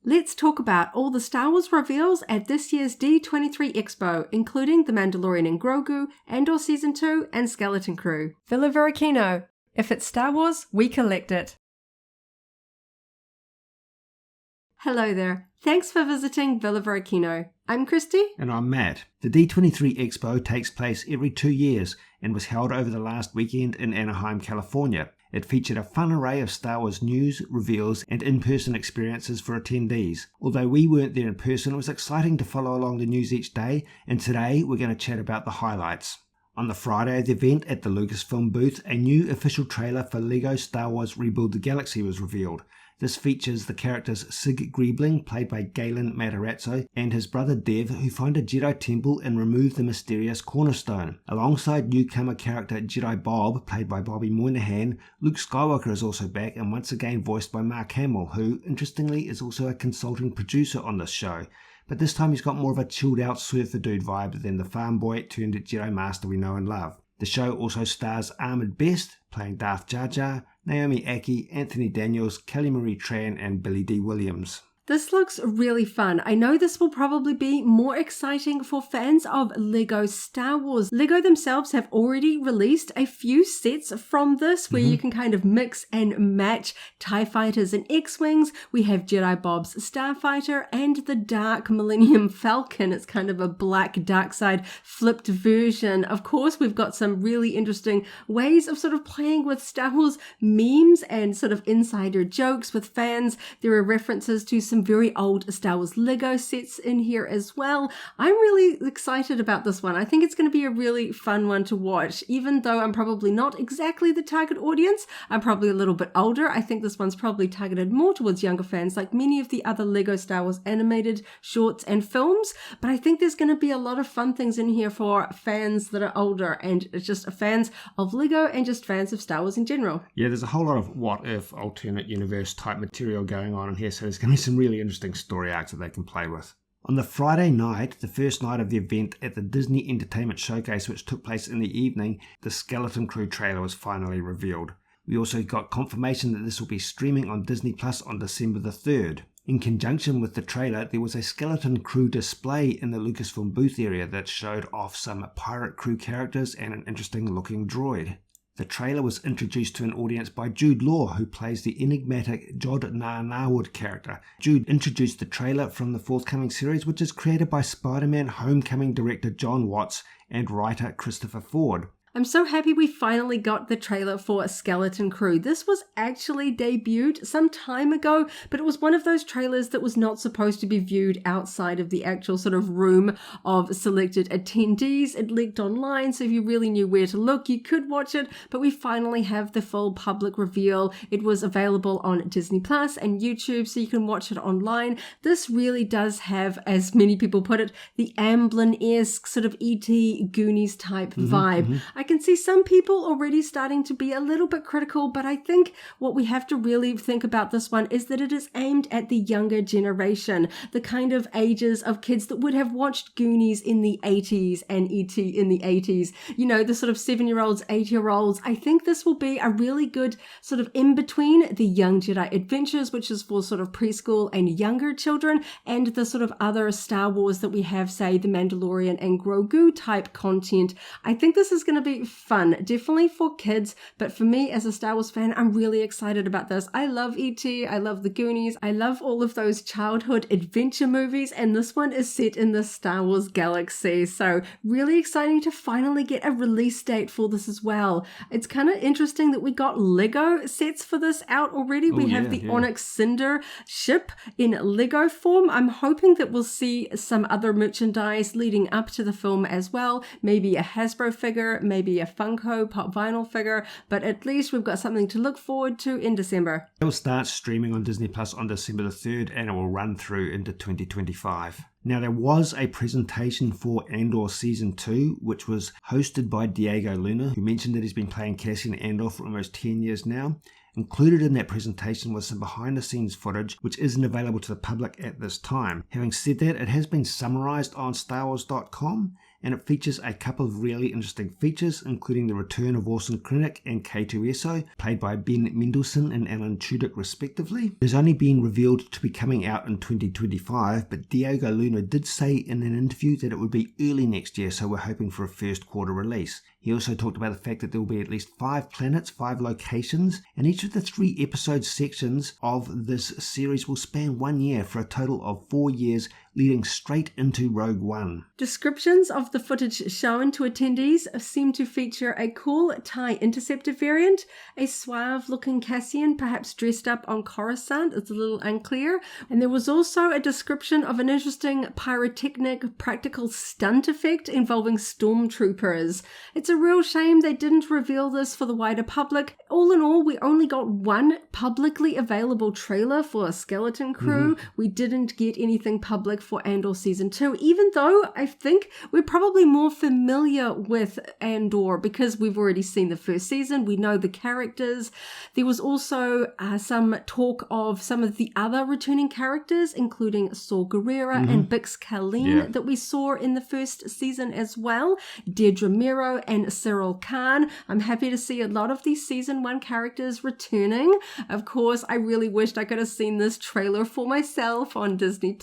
Let's talk about all the Star Wars reveals at this year's D23 Expo, including The Mandalorian and Grogu, Andor Season 2, and Skeleton Crew. Villa Varykino. If it's Star Wars, we collect it. Hello there. Thanks for visiting Villa Varykino. I'm Kristy. And I'm Matt. The D23 Expo takes place every 2 years and was held over the last weekend in Anaheim, California. It featured a fun array of Star Wars news, reveals, and in-person experiences for attendees. Although we weren't there in person, it was exciting to follow along the news each day, and today we're going to chat about the highlights. On the Friday of the event at the Lucasfilm booth, a new official trailer for LEGO Star Wars Rebuild the Galaxy was revealed. This features the characters Sig Greebling, played by Galen Matarazzo, and his brother Dev, who find a Jedi temple and remove the mysterious cornerstone. Alongside newcomer character Jedi Bob, played by Bobby Moynihan, Luke Skywalker is also back and once again voiced by Mark Hamill, who, interestingly, is also a consulting producer on this show. But this time he's got more of a chilled-out surfer dude vibe than the farm boy turned Jedi Master we know and love. The show also stars Ahmed Best, playing Darth Jar Jar, Naomi Ackie, Anthony Daniels, Kelly Marie Tran, and Billy D. Williams. This looks really fun. I know this will probably be more exciting for fans of LEGO Star Wars. LEGO themselves have already released a few sets from this where you can kind of mix and match TIE Fighters and X-Wings. We have Jedi Bob's Starfighter and the Dark Millennium Falcon. It's kind of a black dark side flipped version. Of course, we've got some really interesting ways of sort of playing with Star Wars memes and sort of insider jokes with fans. There are references to some very old Star Wars Lego sets in here as well. I'm really excited about this one. I think it's going to be a really fun one to watch. Even though I'm probably not exactly the target audience, I'm probably a little bit older. I think this one's probably targeted more towards younger fans like many of the other Lego Star Wars animated shorts and films. But I think there's going to be a lot of fun things in here for fans that are older and just fans of Lego and just fans of Star Wars in general. Yeah, there's a whole lot of what-if, alternate universe type material going on in here, so there's going to be some really interesting story arcs that they can play with. On the Friday night, the first night of the event at the Disney Entertainment Showcase, which took place in the evening, the Skeleton Crew trailer was finally revealed. We also got confirmation that this will be streaming on Disney Plus on December the 3rd. In conjunction with the trailer, there was a Skeleton Crew display in the Lucasfilm booth area that showed off some pirate crew characters and an interesting looking droid. The trailer was introduced to an audience by Jude Law, who plays the enigmatic Jod Narwood character. Jude introduced the trailer from the forthcoming series, which is created by Spider-Man Homecoming director John Watts and writer Christopher Ford. I'm so happy we finally got the trailer for Skeleton Crew. This was actually debuted some time ago, but it was one of those trailers that was not supposed to be viewed outside of the actual sort of room of selected attendees. It leaked online, so if you really knew where to look, you could watch it, but we finally have the full public reveal. It was available on Disney Plus and YouTube, so you can watch it online. This really does have, as many people put it, the Amblin-esque sort of E.T. Goonies type vibe. I can see some people already starting to be a little bit critical, but I think what we have to really think about this one is that it is aimed at the younger generation, the kind of ages of kids that would have watched Goonies in the 80s and E.T. in the 80s. You know, the sort of 7-year-olds, 8-year-olds. I think this will be a really good sort of in between the Young Jedi Adventures, which is for sort of preschool and younger children, and the sort of other Star Wars that we have, say, The Mandalorian and Grogu type content. I think this is going to be fun, definitely for kids, but for me as a Star Wars fan, I'm really excited about this. I love E.T., I love the Goonies, I love all of those childhood adventure movies, and this one is set in the Star Wars galaxy, so really exciting to finally get a release date for this as well. It's kind of interesting that we got Lego sets for this out already. We have the Onyx Cinder ship in Lego form. I'm hoping that we'll see some other merchandise leading up to the film as well, maybe a Hasbro figure, maybe a Funko Pop vinyl figure, but at least we've got something to look forward to in December. It will start streaming on Disney Plus on December the 3rd and it will run through into 2025. Now, there was a presentation for Andor Season 2, which was hosted by Diego Luna, who mentioned that he's been playing Cassian Andor for almost 10 years now. Included in that presentation was some behind-the-scenes footage, which isn't available to the public at this time. Having said that, it has been summarized on StarWars.com, and it features a couple of really interesting features, including the return of Orson Krennic and K2SO, played by Ben Mendelsohn and Alan Tudyk respectively. It has only been revealed to be coming out in 2025, but Diego Luna did say in an interview that it would be early next year, so we're hoping for a first quarter release. He also talked about the fact that there will be at least 5 planets, 5 locations, and each of the 3 episode sections of this series will span 1 year for a total of 4 years, leading straight into Rogue One. Descriptions of the footage shown to attendees seem to feature a cool TIE Interceptor variant, a suave-looking Cassian perhaps dressed up on Coruscant, it's a little unclear, and there was also a description of an interesting pyrotechnic practical stunt effect involving stormtroopers. It's a real shame they didn't reveal this for the wider public. All in all, we only got one publicly available trailer for Skeleton Crew. We didn't get anything public for Andor Season 2, even though I think we're probably more familiar with Andor because we've already seen the first season. We know the characters. There was also some talk of some of the other returning characters, including Saw Gerrera and Bix Kalin that we saw in the first season as well. Deirdre Mero and Cyril Khan. I'm happy to see a lot of these Season 1 characters returning. Of course, I really wished I could have seen this trailer for myself on Disney+,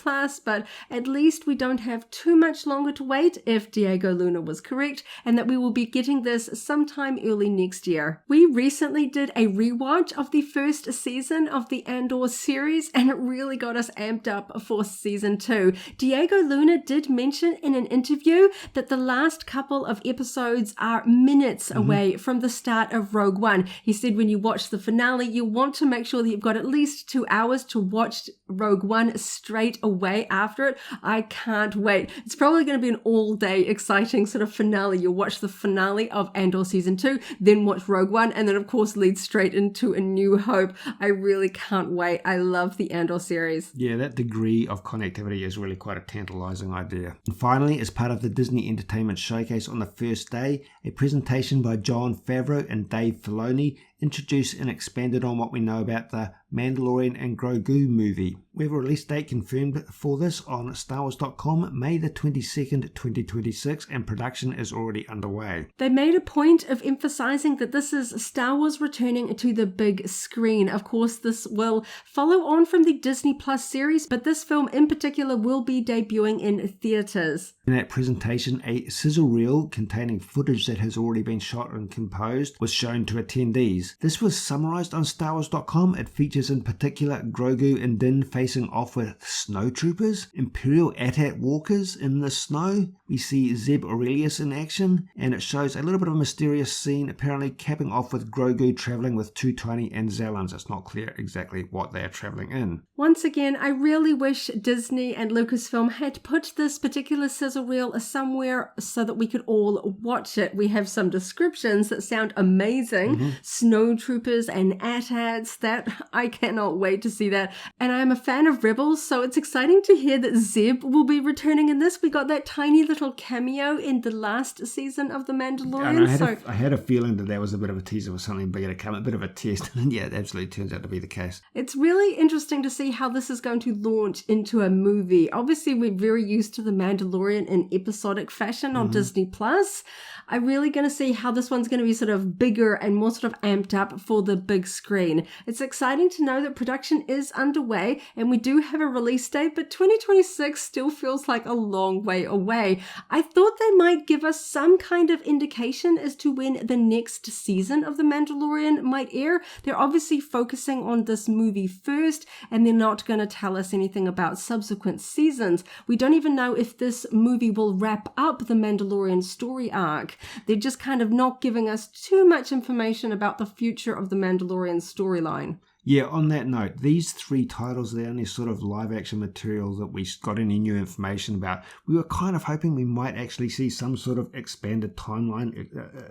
but at least we don't have too much longer to wait if Diego Luna was correct, and that we will be getting this sometime early next year. We recently did a rewatch of the first season of the Andor series, and it really got us amped up for Season 2. Diego Luna did mention in an interview that the last couple of episodes are minutes away from the start of Rogue One. He said when you watch the finale, you want to make sure that you've got at least 2 hours to watch Rogue One straight away after it. I can't wait. It's probably going to be an all-day exciting sort of finale. You'll watch the finale of Andor Season 2, then watch Rogue One, and then of course lead straight into A New Hope. I really can't wait. I love the Andor series. Yeah, that degree of connectivity is really quite a tantalizing idea. And finally, as part of the Disney Entertainment Showcase on the first day, a presentation by Jon Favreau and Dave Filoni introduced and expanded on what we know about the Mandalorian and Grogu movie. We have a release date confirmed for this on StarWars.com, May the 22nd, 2026, and production is already underway. They made a point of emphasizing that this is Star Wars returning to the big screen. Of course, this will follow on from the Disney Plus series, but this film in particular will be debuting in theaters. In that presentation, a sizzle reel containing footage that has already been shot and composed was shown to attendees. This was summarized on StarWars.com. It features in particular Grogu and Din facing off with snowtroopers, Imperial AT-AT walkers in the snow. We see Zeb Aurelius in action, and it shows a little bit of a mysterious scene, apparently capping off with Grogu traveling with 2 tiny Anzellans. It's not clear exactly what they are traveling in. Once again, I really wish Disney and Lucasfilm had put this particular sizzle reel somewhere so that we could all watch it. We have some descriptions that sound amazing. Snowtroopers and AT-ATs, that I cannot wait to see that. And I'm a fan of Rebels, so it's exciting to hear that Zeb will be returning in this. We got that tiny little cameo in the last season of The Mandalorian. And I had a feeling that was a bit of a teaser for something bigger to come, a bit of a test, and yeah, it absolutely turns out to be the case. It's really interesting to see how this is going to launch into a movie. Obviously, we're very used to The Mandalorian in episodic fashion on Disney Plus. I'm really going to see how this one's going to be sort of bigger and more sort of amped up for the big screen. It's exciting to know that production is underway and we do have a release date, but 2026 still feels like a long way away. I thought they might give us some kind of indication as to when the next season of The Mandalorian might air. They're obviously focusing on this movie first, and they're not going to tell us anything about subsequent seasons. We don't even know if this movie will wrap up the Mandalorian story arc. They're just kind of not giving us too much information about the future of the Mandalorian storyline. Yeah, on that note, these 3 titles are the only sort of live-action material that we got any new information about. We were kind of hoping we might actually see some sort of expanded timeline,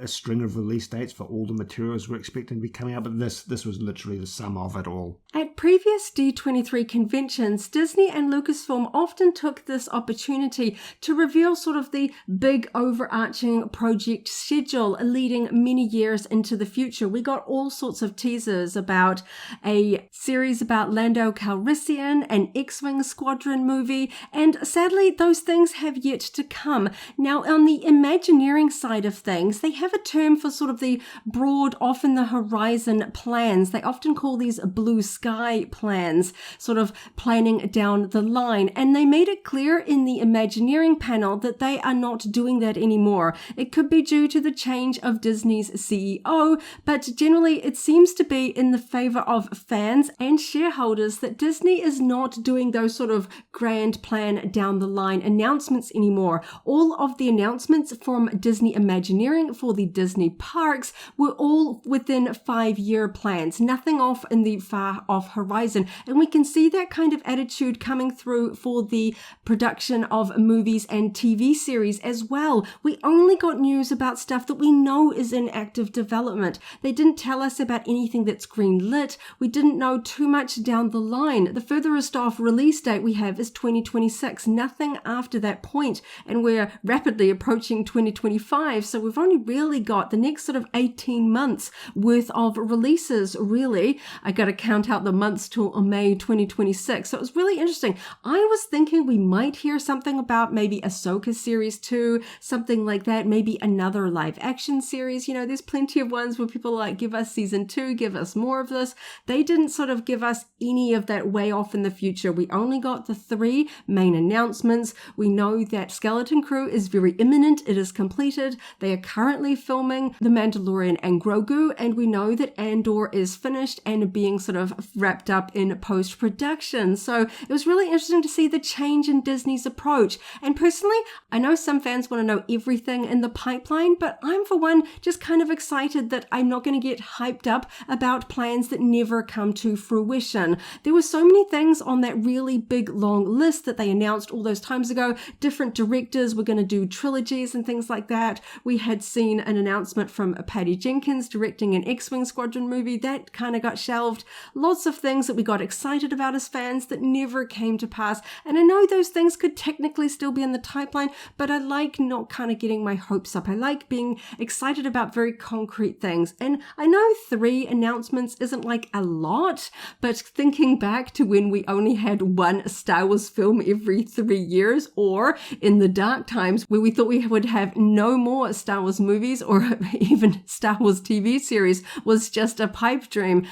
a string of release dates for all the materials we're expecting to be coming out, but this was literally the sum of it all. At previous D23 conventions, Disney and Lucasfilm often took this opportunity to reveal sort of the big overarching project schedule leading many years into the future. We got all sorts of teasers about a series about Lando Calrissian, an X-Wing Squadron movie, and sadly those things have yet to come. Now on the Imagineering side of things, they have a term for sort of the broad, off in the horizon plans. They often call these blue sky plans, sort of planning down the line, and they made it clear in the Imagineering panel that they are not doing that anymore. It could be due to the change of Disney's CEO, but generally it seems to be in the favor of fans and shareholders that Disney is not doing those sort of grand plan down the line announcements anymore. All of the announcements from Disney Imagineering for the Disney parks were all within 5-year plans, nothing off in the far off horizon. And we can see that kind of attitude coming through for the production of movies and TV series as well. We only got news about stuff that we know is in active development. They didn't tell us about anything that's green lit. We didn't know too much down the line. The furthest off release date we have is 2026, nothing after that point, and we're rapidly approaching 2025, so we've only really got the next sort of 18 months worth of releases, really. I got to count out the months till May 2026, so it was really interesting. I was thinking we might hear something about maybe Ahsoka Series 2, something like that, maybe another live action series. You know, there's plenty of ones where people are like, give us season 2, give us more of this. They didn't sort of give us any of that way off in the future. We only got the 3 main announcements. We know that Skeleton Crew is very imminent. It is completed. They are currently filming The Mandalorian and Grogu, and we know that Andor is finished and being sort of wrapped up in post-production. So it was really interesting to see the change in Disney's approach. And personally, I know some fans want to know everything in the pipeline, but I'm for one just kind of excited that I'm not going to get hyped up about plans that never come to fruition. There were so many things on that really big long list that they announced all those times ago. Different directors were going to do trilogies and things like that. We had seen an announcement from Patty Jenkins directing an X-Wing Squadron movie. That kind of got shelved. Lots of things that we got excited about as fans that never came to pass. And I know those things could technically still be in the pipeline, but I like not kind of getting my hopes up. I like being excited about very concrete things. And I know 3 announcements isn't like a lot, but thinking back to when we only had 1 Star Wars film every 3 years, or in the dark times where we thought we would have no more Star Wars movies or even Star Wars TV series was just a pipe dream.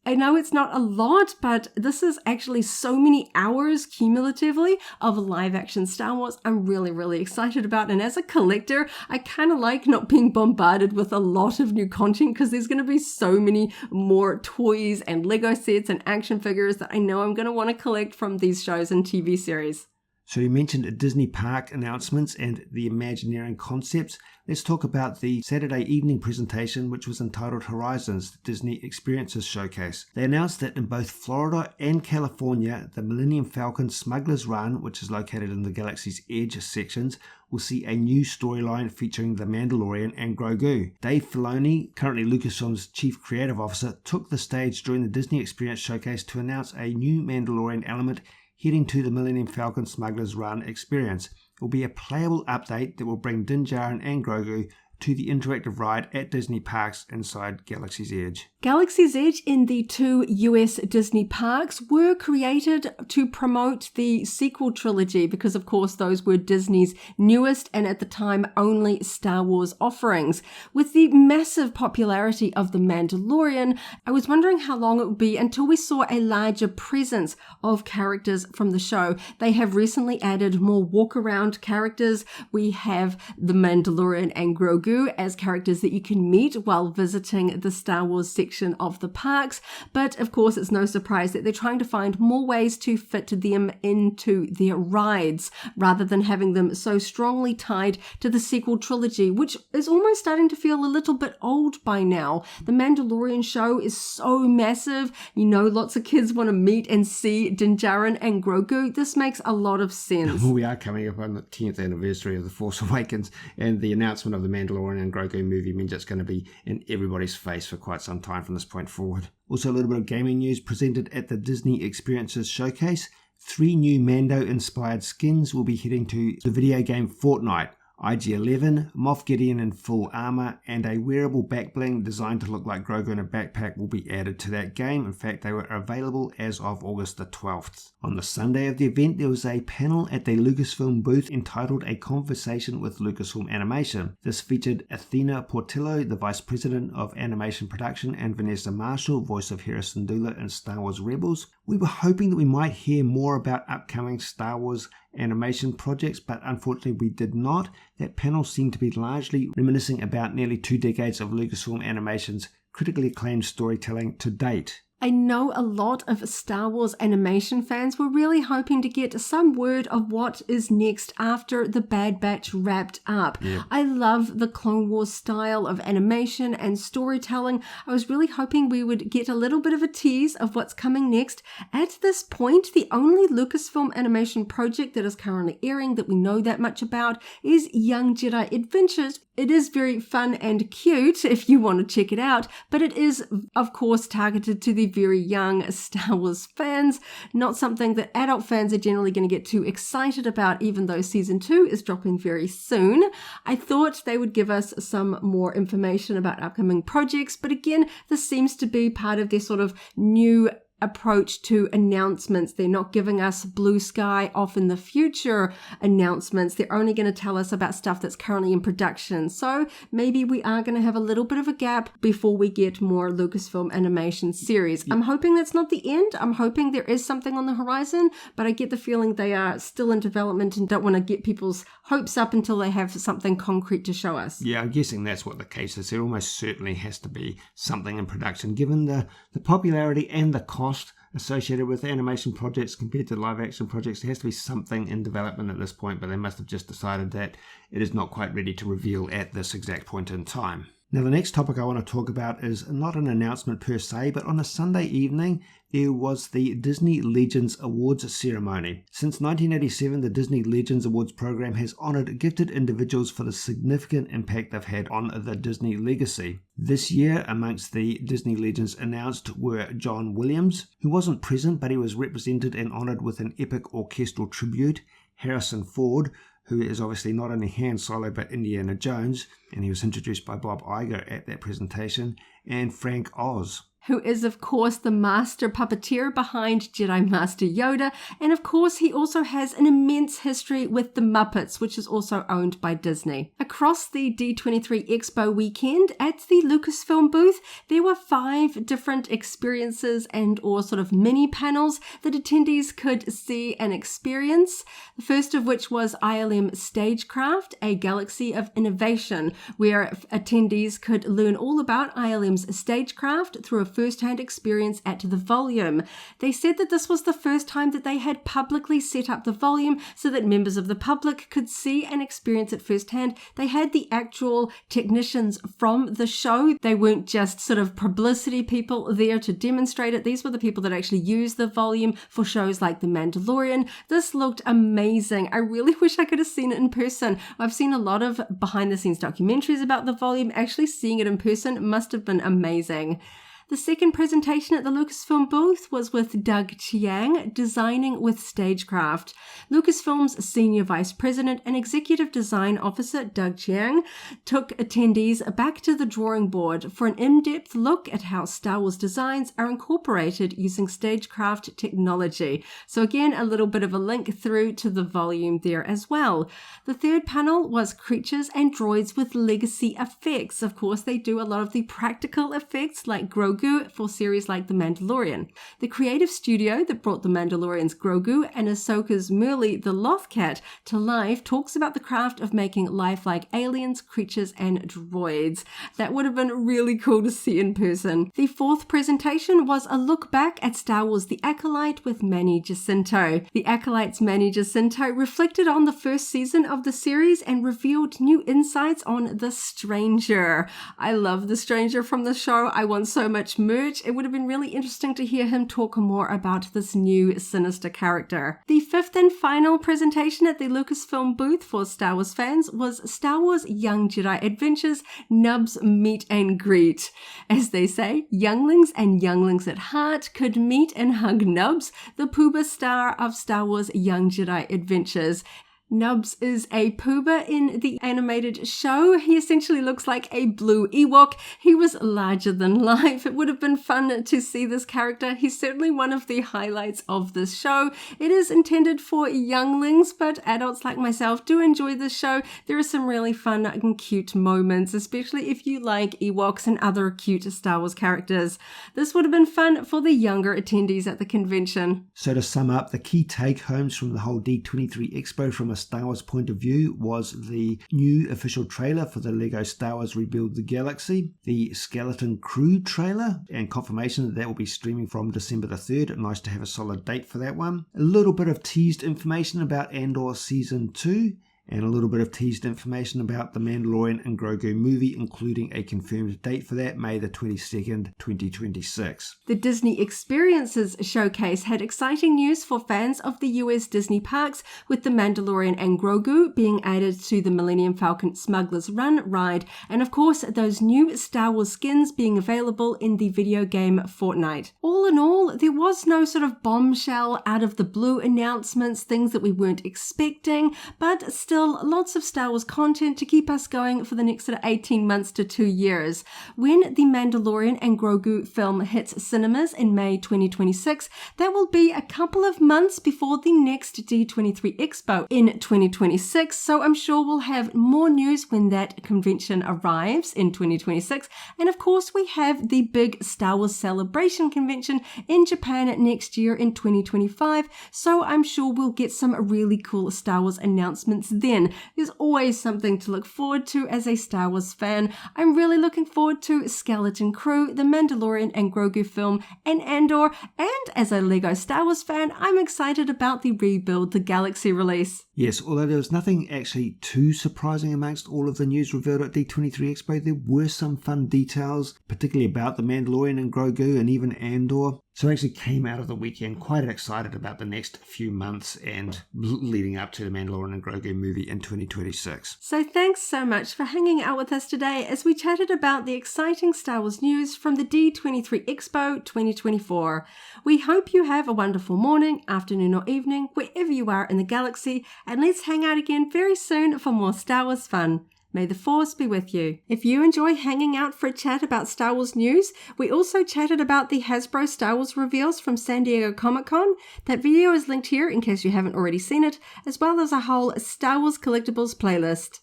I know it's not a lot, but this is actually so many hours cumulatively of live action Star Wars I'm really, really excited about. And as a collector, I kind of like not being bombarded with a lot of new content because there's going to be so many more toys and Lego sets and action figures that I know I'm going to want to collect from these shows and TV series. So you mentioned Disney park announcements and the Imagineering concepts. Let's talk about the Saturday evening presentation, which was entitled Horizons, the Disney Experiences Showcase. They announced that in both Florida and California, the Millennium Falcon Smuggler's Run, which is located in the Galaxy's Edge sections, will see a new storyline featuring the Mandalorian and Grogu. Dave Filoni, currently Lucasfilm's chief creative officer, took the stage during the Disney Experience Showcase to announce a new Mandalorian element heading to the Millennium Falcon Smuggler's Run experience. It will be a playable update that will bring Din Djarin and Grogu to the interactive ride at Disney parks inside Galaxy's Edge. Galaxy's Edge in the 2 US Disney parks were created to promote the sequel trilogy because, of course, those were Disney's newest and at the time only Star Wars offerings. With the massive popularity of The Mandalorian, I was wondering how long it would be until we saw a larger presence of characters from the show. They have recently added more walk-around characters. We have The Mandalorian and Grogu as characters that you can meet while visiting the Star Wars section of the parks, but of course it's no surprise that they're trying to find more ways to fit them into their rides rather than having them so strongly tied to the sequel trilogy, which is almost starting to feel a little bit old by now. The Mandalorian show is so massive, you know, lots of kids want to meet and see Din Djarin and Grogu. This makes a lot of sense. We are coming up on the 10th anniversary of The Force Awakens, and the announcement of the Mandalorian and Grogu movie means it's going to be in everybody's face for quite some time from this point forward. Also, a little bit of gaming news presented at the Disney Experiences Showcase. 3 new Mando-inspired skins will be heading to the video game Fortnite. IG-11, Moff Gideon in full armor, and a wearable back bling designed to look like Grogu in a backpack will be added to that game. In fact, they were available as of August the 12th. On the Sunday of the event, there was a panel at the Lucasfilm booth entitled A Conversation with Lucasfilm Animation. This featured Athena Portillo, the Vice President of Animation Production, and Vanessa Marshall, voice of Hera Syndulla in Star Wars Rebels. We were hoping that we might hear more about upcoming Star Wars animation projects, but unfortunately we did not. That panel seemed to be largely reminiscing about nearly 2 decades of Lucasfilm Animation's critically acclaimed storytelling to date. I know a lot of Star Wars animation fans were really hoping to get some word of what is next after the Bad Batch wrapped up. Yeah. I love the Clone Wars style of animation and storytelling. I was really hoping we would get a little bit of a tease of what's coming next. At this point, the only Lucasfilm animation project that is currently airing that we know that much about is Young Jedi Adventures. It is very fun and cute if you want to check it out, but it is, of course, targeted to the very young Star Wars fans, not something that adult fans are generally going to get too excited about, even though Season 2 is dropping very soon. I thought they would give us some more information about upcoming projects, but again, this seems to be part of their sort of new approach to announcements. They're not giving us blue sky off in the future announcements. They're only going to tell us about stuff that's currently in production. So maybe we are going to have a little bit of a gap before we get more Lucasfilm animation series. I'm hoping that's not the end. I'm hoping there is something on the horizon, but I get the feeling they are still in development and don't want to get people's hopes up until they have something concrete to show us. Yeah, I'm guessing that's what the case is. There almost certainly has to be something in production, given the popularity and the cost associated with animation projects compared to live action projects. There has to be something in development at this point, but they must have just decided that it is not quite ready to reveal at this exact point in time. Now, the next topic I want to talk about is not an announcement per se, but on a Sunday evening, there was the Disney Legends Awards ceremony. Since 1987, the Disney Legends Awards program has honored gifted individuals for the significant impact they've had on the Disney legacy. This year, amongst the Disney Legends announced were John Williams, who wasn't present, but he was represented and honored with an epic orchestral tribute, Harrison Ford, who is obviously not only Han Solo but Indiana Jones, and he was introduced by Bob Iger at that presentation, and Frank Oz, who is, of course, the master puppeteer behind Jedi Master Yoda. And of course, he also has an immense history with the Muppets, which is also owned by Disney. Across the D23 Expo weekend at the Lucasfilm booth, there were 5 different experiences and or sort of mini panels that attendees could see and experience. The first of which was ILM Stagecraft, a galaxy of innovation, where attendees could learn all about ILM's stagecraft through a first-hand experience at the volume. They said that this was the first time that they had publicly set up the volume so that members of the public could see and experience it firsthand. They had the actual technicians from the show. They weren't just sort of publicity people there to demonstrate it. These were the people that actually use the volume for shows like The Mandalorian. This looked amazing. I really wish I could have seen it in person. I've seen a lot of behind-the-scenes documentaries about the volume. Actually seeing it in person must have been amazing. The second presentation at the Lucasfilm booth was with Doug Chiang, Designing with Stagecraft. Lucasfilm's Senior Vice President and Executive Design Officer, Doug Chiang, took attendees back to the drawing board for an in-depth look at how Star Wars designs are incorporated using stagecraft technology. So again, a little bit of a link through to the volume there as well. The third panel was Creatures and Droids with Legacy Effects. Of course, they do a lot of the practical effects like Grogu for series like The Mandalorian. The creative studio that brought The Mandalorian's Grogu and Ahsoka's Merle the Lothcat to life talks about the craft of making lifelike aliens, creatures, and droids. That would have been really cool to see in person. The fourth presentation was a look back at Star Wars The Acolyte with Manny Jacinto. The Acolyte's Manny Jacinto reflected on the first season of the series and revealed new insights on The Stranger. I love The Stranger from the show. I want so much merch. It would have been really interesting to hear him talk more about this new sinister character. The fifth and final presentation at the Lucasfilm booth for Star Wars fans was Star Wars Young Jedi Adventures Nubs Meet and Greet. As they say, younglings and younglings at heart could meet and hug Nubs, the Pooba star of Star Wars Young Jedi Adventures. Nubs is a pooba in the animated show. He essentially looks like a blue Ewok. He was larger than life. It would have been fun to see this character. He's certainly one of the highlights of this show. It is intended for younglings, but adults like myself do enjoy this show. There are some really fun and cute moments, especially if you like Ewoks and other cute Star Wars characters. This would have been fun for the younger attendees at the convention. So to sum up, the key take-homes from the whole D23 Expo from a Star Wars point of view was the new official trailer for the LEGO Star Wars Rebuild the Galaxy, the Skeleton Crew trailer, and confirmation that will be streaming from December the 3rd. Nice to have a solid date for that one. A little bit of teased information about Andor Season 2, and a little bit of teased information about the Mandalorian and Grogu movie, including a confirmed date for that, May the 22nd, 2026. The Disney Experiences Showcase had exciting news for fans of the US Disney parks, with the Mandalorian and Grogu being added to the Millennium Falcon Smuggler's Run ride, and of course those new Star Wars skins being available in the video game Fortnite. All in all, there was no sort of bombshell out of the blue announcements, things that we weren't expecting, but still lots of Star Wars content to keep us going for the next sort of 18 months to 2 years. When the Mandalorian and Grogu film hits cinemas in May 2026, that will be a couple of months before the next D23 Expo in 2026, so I'm sure we'll have more news when that convention arrives in 2026. And of course, we have the big Star Wars Celebration convention in Japan next year in 2025, so I'm sure we'll get some really cool Star Wars announcements then. There's always something to look forward to as a Star Wars fan. I'm really looking forward to Skeleton Crew, the Mandalorian and Grogu film, and Andor, and as a LEGO Star Wars fan, I'm excited about the Rebuild the Galaxy release. Yes, although there was nothing actually too surprising amongst all of the news revealed at D23 Expo, there were some fun details, particularly about the Mandalorian and Grogu and even Andor. So I actually came out of the weekend quite excited about the next few months and leading up to the Mandalorian and Grogu movie in 2026. So thanks so much for hanging out with us today as we chatted about the exciting Star Wars news from the D23 Expo 2024. We hope you have a wonderful morning, afternoon or evening, wherever you are in the galaxy, and let's hang out again very soon for more Star Wars fun. May the Force be with you. If you enjoy hanging out for a chat about Star Wars news, we also chatted about the Hasbro Star Wars reveals from San Diego Comic-Con. That video is linked here in case you haven't already seen it, as well as a whole Star Wars collectibles playlist.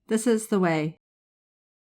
This is the way.